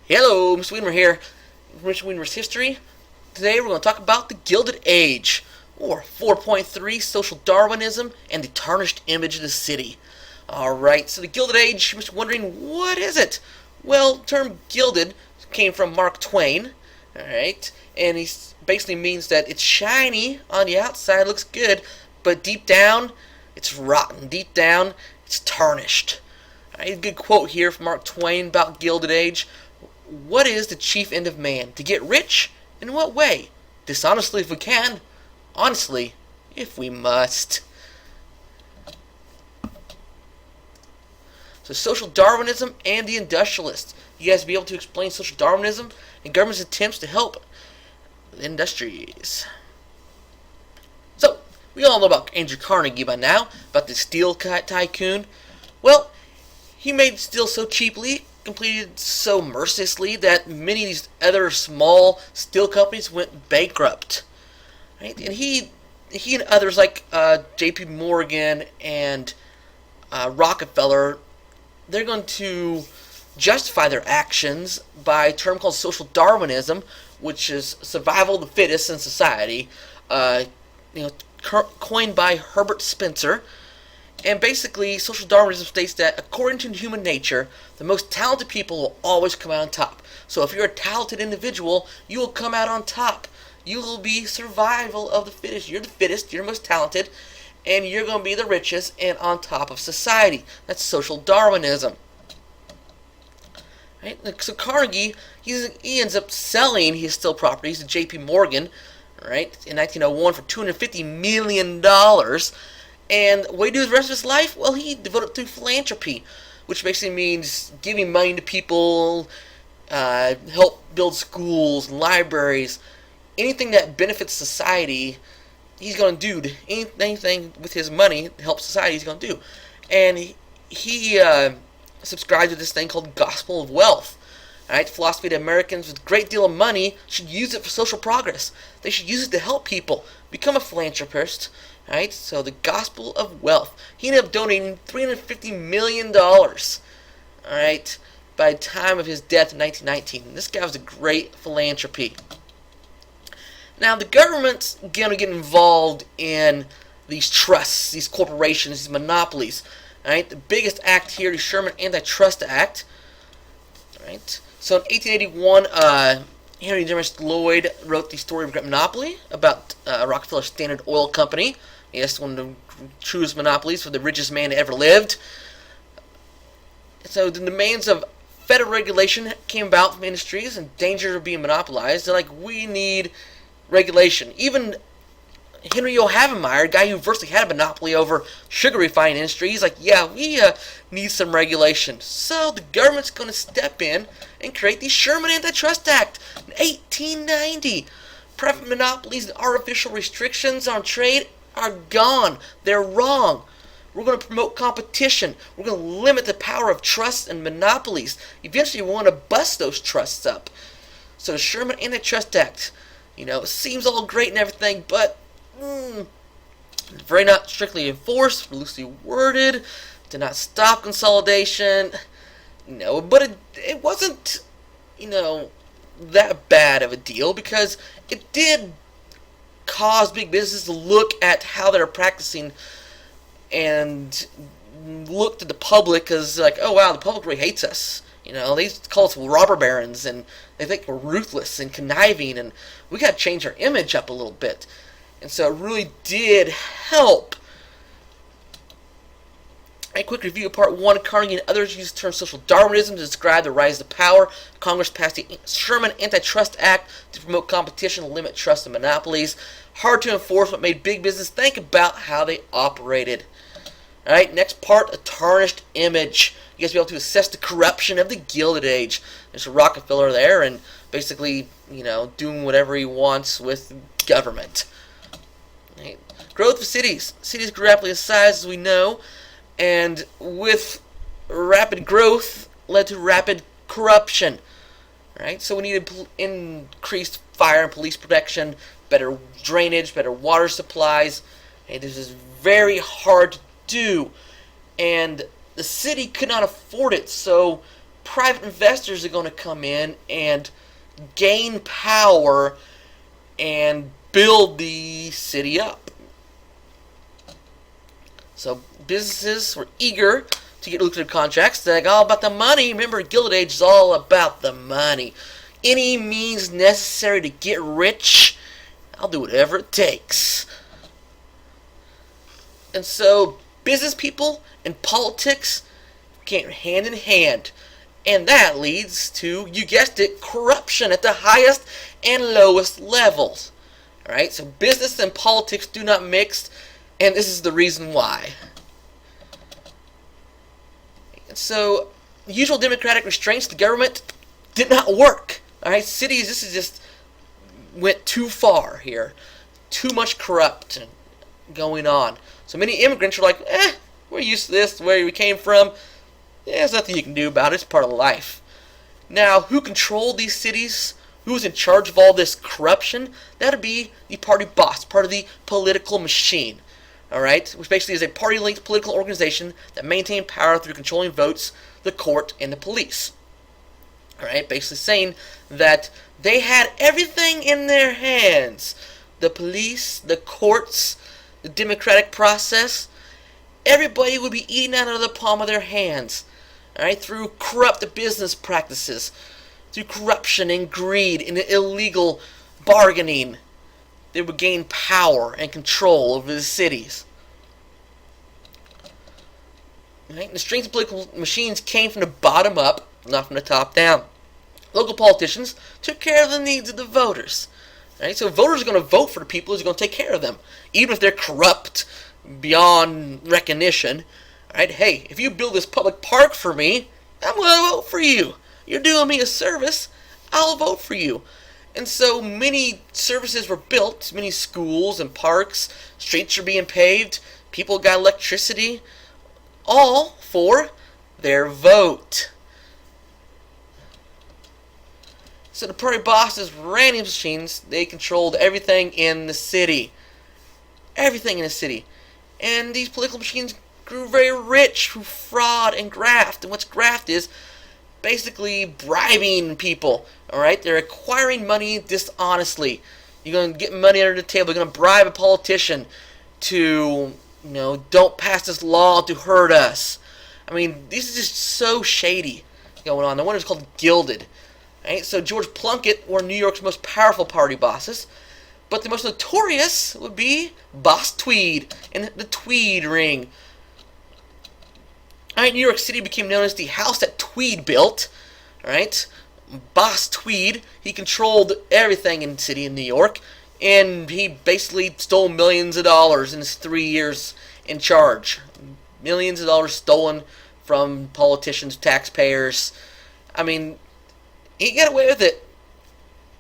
Hello, Mr. Weimer here. Mr. Weimer's History. Today we're going to talk about the Gilded Age, or 4.3, Social Darwinism, and the Tarnished Image of the City. Alright, so the Gilded Age, you're wondering, what is it? Well, the term gilded came from Mark Twain, alright, and he basically means that it's shiny on the outside, looks good, but deep down, it's rotten. Deep down, it's tarnished. A good quote here from Mark Twain about Gilded Age. What is the chief end of man? To get rich? In what way? Dishonestly if we can. Honestly if we must. So social Darwinism and the industrialists. You guys be able to explain social Darwinism and government's attempts to help the industries. So, we all know about Andrew Carnegie by now, about the steel tycoon. Well, he made steel so cheaply, completed so mercilessly, that many of these other small steel companies went bankrupt. Right? And he and others like J.P. Morgan and Rockefeller, they're going to justify their actions by a term called social Darwinism, which is survival of the fittest in society, coined by Herbert Spencer. And basically, social Darwinism states that according to human nature, the most talented people will always come out on top. So if you're a talented individual, you will come out on top. You will be survival of the fittest. You're the fittest, you're the most talented, and you're going to be the richest and on top of society. That's social Darwinism. Right? So Carnegie, he ends up selling his steel properties to J.P. Morgan, right, in 1901 for $250 million. And what did he do the rest of his life? Well, he devoted it to philanthropy, which basically means giving money to people, help build schools, libraries, anything that benefits society, he's going to do. Anything with his money to help society, he's going to do. And he subscribed to this thing called Gospel of Wealth. Alright, philosophy that Americans with a great deal of money should use it for social progress. They should use it to help people. Become a philanthropist. Alright, so the Gospel of Wealth. He ended up donating $350 million. Alright, by the time of his death in 1919. This guy was a great philanthropy. Now, the government's going to get involved in these trusts, these corporations, these monopolies. Alright, the biggest act here is the Sherman Antitrust Act. Alright, so in 1881, Henry Dearest Lloyd wrote the story of Great Monopoly about Rockefeller Standard Oil Company. Yes, one of the truest monopolies for the richest man that ever lived. So the demands of federal regulation came about from industries in danger of being monopolized. They're like, we need regulation. Even Henry O. Havemeyer, a guy who virtually had a monopoly over sugar refining industry, he's like, yeah, we need some regulation. So the government's going to step in and create the Sherman Antitrust Act in 1890. Private monopolies and artificial restrictions on trade are gone. They're wrong. We're going to promote competition. We're going to limit the power of trusts and monopolies. Eventually, we want to bust those trusts up. So the Sherman Antitrust Act, it seems all great and everything, but very not strictly enforced, loosely worded, did not stop consolidation. But it wasn't, that bad of a deal, because it did cause big businesses to look at how they're practicing and look to the public as like, oh wow, the public really hates us. They call us robber barons, and they think we're ruthless and conniving, and we got to change our image up a little bit. And so it really did help. A quick review of Part 1. Carnegie and others used the term social Darwinism to describe the rise of power. Congress passed the Sherman Antitrust Act to promote competition and limit trusts and monopolies. Hard to enforce, but made big business think about how they operated. Alright, next part, a tarnished image. You guys be able to assess the corruption of the Gilded Age. There's a Rockefeller there, and basically, doing whatever he wants with government. Right. Growth of cities. Cities grew rapidly in size, as we know. And with rapid growth led to rapid corruption. Right? So we needed increased fire and police protection, better drainage, better water supplies. And this is very hard to do. And the city could not afford it, so private investors are going to come in and gain power and build the city up. So businesses were eager to get lucrative contracts. They're like, all about the money. Remember, Gilded Age is all about the money. Any means necessary to get rich, I'll do whatever it takes. And so business people and politics came hand in hand. And that leads to, you guessed it, corruption at the highest and lowest levels. Alright, so business and politics do not mix, and this is the reason why. And so, usual democratic restraints of the government did not work. Alright, cities, this is just went too far here. Too much corruption going on. So many immigrants are like, we're used to this, where we came from. Yeah, there's nothing you can do about it. It's part of life. Now, who controlled these cities? Who was in charge of all this corruption? That would be the party boss, part of the political machine. Alright? Which basically is a party-linked political organization that maintained power through controlling votes, the court, and the police. Alright? Basically saying that they had everything in their hands. The police, the courts, the democratic process. Everybody would be eating out of the palm of their hands. Alright? Through corrupt business practices. Through corruption and greed and illegal bargaining, they would gain power and control over the cities. Right? The strength of political machines came from the bottom up, not from the top down. Local politicians took care of the needs of the voters. Right? So voters are going to vote for the people who are going to take care of them, even if they're corrupt beyond recognition. Right? Hey, if you build this public park for me, I'm going to vote for you. You're doing me a service, I'll vote for you. And so many services were built, many schools and parks, streets are being paved, people got electricity, all for their vote. So the party bosses ran these machines, they controlled everything in the city. Everything in the city. And these political machines grew very rich through fraud and graft. And what's graft is basically bribing people. Alright? They're acquiring money dishonestly. You're going to get money under the table. You're going to bribe a politician to, don't pass this law to hurt us. I mean, this is just so shady going on. The one is called Gilded. Right? So George Plunkett were New York's most powerful party bosses. But the most notorious would be Boss Tweed and the Tweed ring. Alright, New York City became known as the house that Tweed built. Alright, Boss Tweed, he controlled everything in the city in New York, and he basically stole millions of dollars in his 3 years in charge. Millions of dollars stolen from politicians, taxpayers. I mean, he got away with it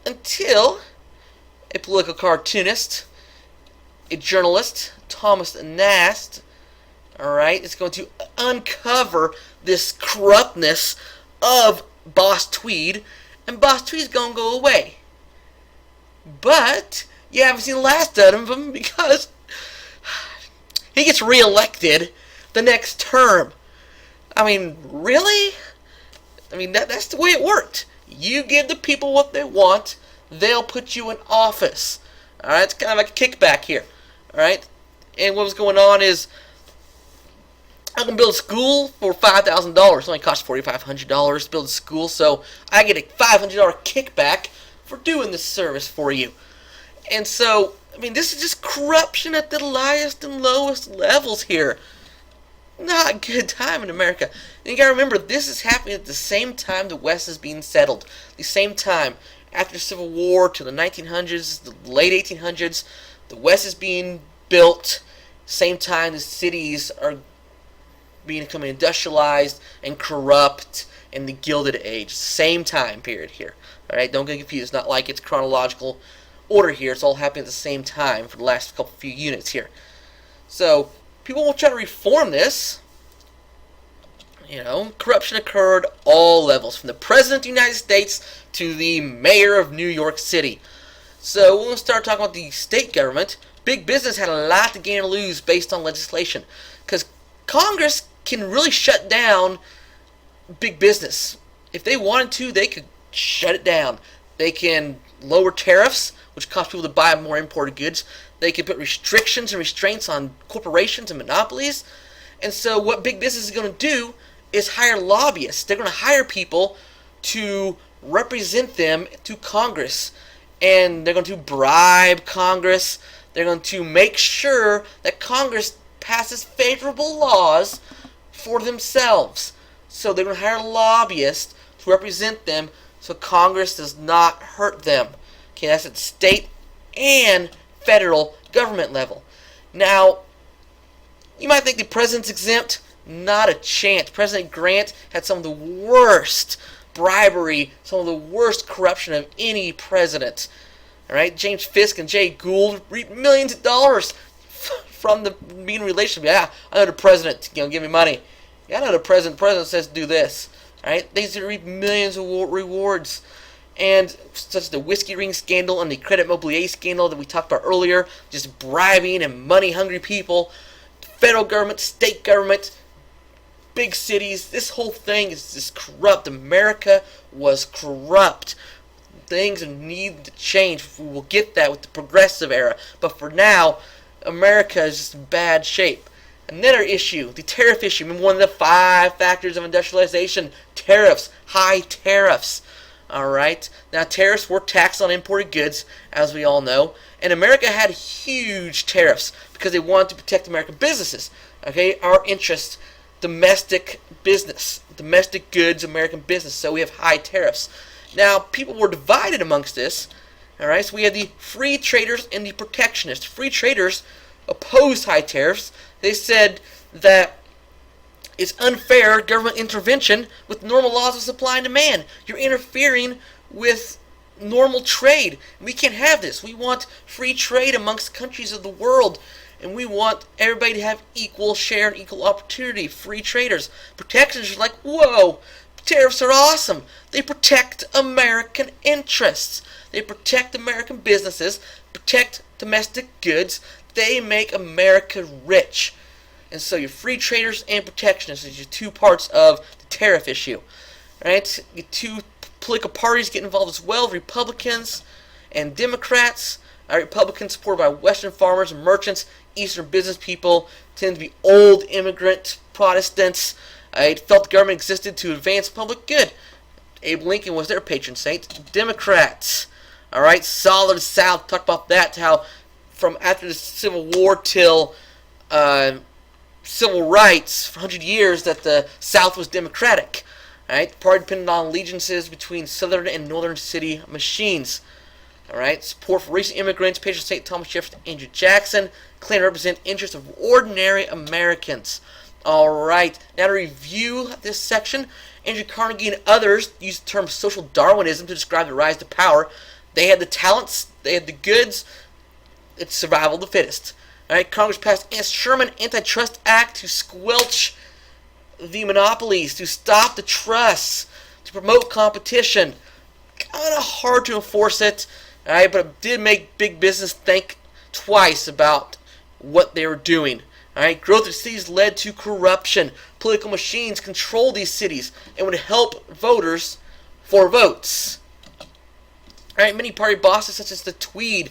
until a political cartoonist, a journalist, Thomas Nast, alright, is going to uncover this corruptness of Boss Tweed, and Boss Tweed's going to go away. But you haven't seen the last of him because he gets reelected the next term. I mean, really? I mean, that's the way it worked. You give the people what they want, they'll put you in office. Alright, it's kind of like a kickback here. Alright? And what was going on is, I can build a school for $5,000. It only costs $4,500 to build a school, so I get a $500 kickback for doing this service for you. And so, I mean, this is just corruption at the highest and lowest levels here. Not a good time in America. And you gotta remember, this is happening at the same time the West is being settled. The same time, after the Civil War to the 1900s, the late 1800s, the West is being built. Same time the cities are becoming industrialized and corrupt in the Gilded Age. Same time period here. Alright, don't get confused. It's not like it's chronological order here. It's all happening at the same time for the last few units here. So, people will try to reform this. Corruption occurred all levels, from the President of the United States to the Mayor of New York City. So, we're going to start talking about the state government. Big business had a lot to gain or lose based on legislation, because Congress can really shut down big business. if they wanted to, they could shut it down. They can lower tariffs, which cause people to buy more imported goods. They can put restrictions and restraints on corporations and monopolies. And so what big business is going to do is hire lobbyists. They're going to hire people to represent them to Congress. And they're going to bribe Congress. They're going to make sure that Congress passes favorable laws for themselves. So they're going to hire lobbyists to represent them so Congress does not hurt them. Okay, that's at state and federal government level. Now, you might think the president's exempt. Not a chance. President Grant had some of the worst bribery, some of the worst corruption of any president. All right, James Fisk and Jay Gould reaped millions of dollars from the mean relationship. Yeah, I know the president, give me money. Yeah, I know the president. The president says do this. All right, they reap millions of rewards. And such as the whiskey ring scandal and the credit mobilier scandal that we talked about earlier, just bribing and money-hungry people, federal government, state government, big cities, this whole thing is just corrupt. America was corrupt. Things need to change. We will get that with the progressive era. But for now, America is just in bad shape. Another issue, the tariff issue. Remember one of the 5 factors of industrialization? Tariffs, high tariffs. Alright, now tariffs were taxed on imported goods, as we all know, and America had huge tariffs because they wanted to protect American businesses. Okay, our interest, domestic business, domestic goods, American business, so we have high tariffs. Now, people were divided amongst this. Alright, so we had the free traders and the protectionists. Free traders opposed high tariffs. They said that it's unfair government intervention with normal laws of supply and demand. You're interfering with normal trade. We can't have this. We want free trade amongst countries of the world, and we want everybody to have equal share and equal opportunity. Free traders. Protectionists are like, whoa, tariffs are awesome. They protect American interests. They protect American businesses, protect domestic goods. They make America rich. And so your free traders and protectionists is your 2 parts of the tariff issue. Right? Your 2 political parties get involved as well, Republicans and Democrats. Republicans supported by Western farmers and merchants. Eastern business people tend to be old immigrant Protestants. It felt the government existed to advance public good. Abe Lincoln was their patron saint. Democrats. Alright, Solid South. Talk about that, how from after the Civil War till civil rights for 100 years that the South was democratic. Right? The party depended on allegiances between southern and northern city machines. Alright? Support for recent immigrants, patron saint Thomas Jefferson, Andrew Jackson, claim to represent interests of ordinary Americans. Alright, now to review this section, Andrew Carnegie and others used the term social Darwinism to describe the rise to power. They had the talents, they had the goods, it's survival of the fittest. Right, Congress passed Sherman Antitrust Act to squelch the monopolies, to stop the trusts, to promote competition. Kind of hard to enforce it, right, but it did make big business think twice about what they were doing. Right, growth of cities led to corruption. Political machines controlled these cities and would help voters for votes. Right, many party bosses such as the Tweed,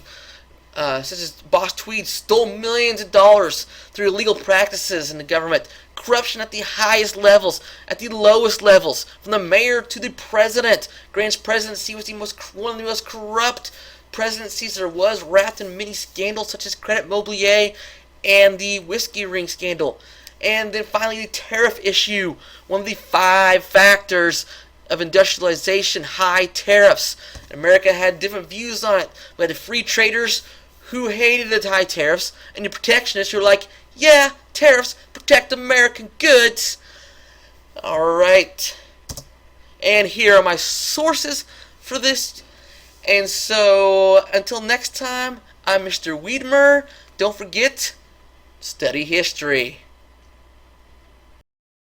such as Boss Tweed, stole millions of dollars through illegal practices in the government. Corruption at the highest levels, at the lowest levels, from the mayor to the president. Grant's presidency was one of the most corrupt presidencies there was, wrapped in many scandals such as credit mobilier and the whiskey ring scandal. And then finally the tariff issue, one of the 5 factors of industrialization, high tariffs. America had different views on it. We had the free traders who hated the high tariffs, and the protectionists who were like, yeah, tariffs protect American goods. Alright. And here are my sources for this. And so, until next time, I'm Mr. Wiedmer. Don't forget, study history.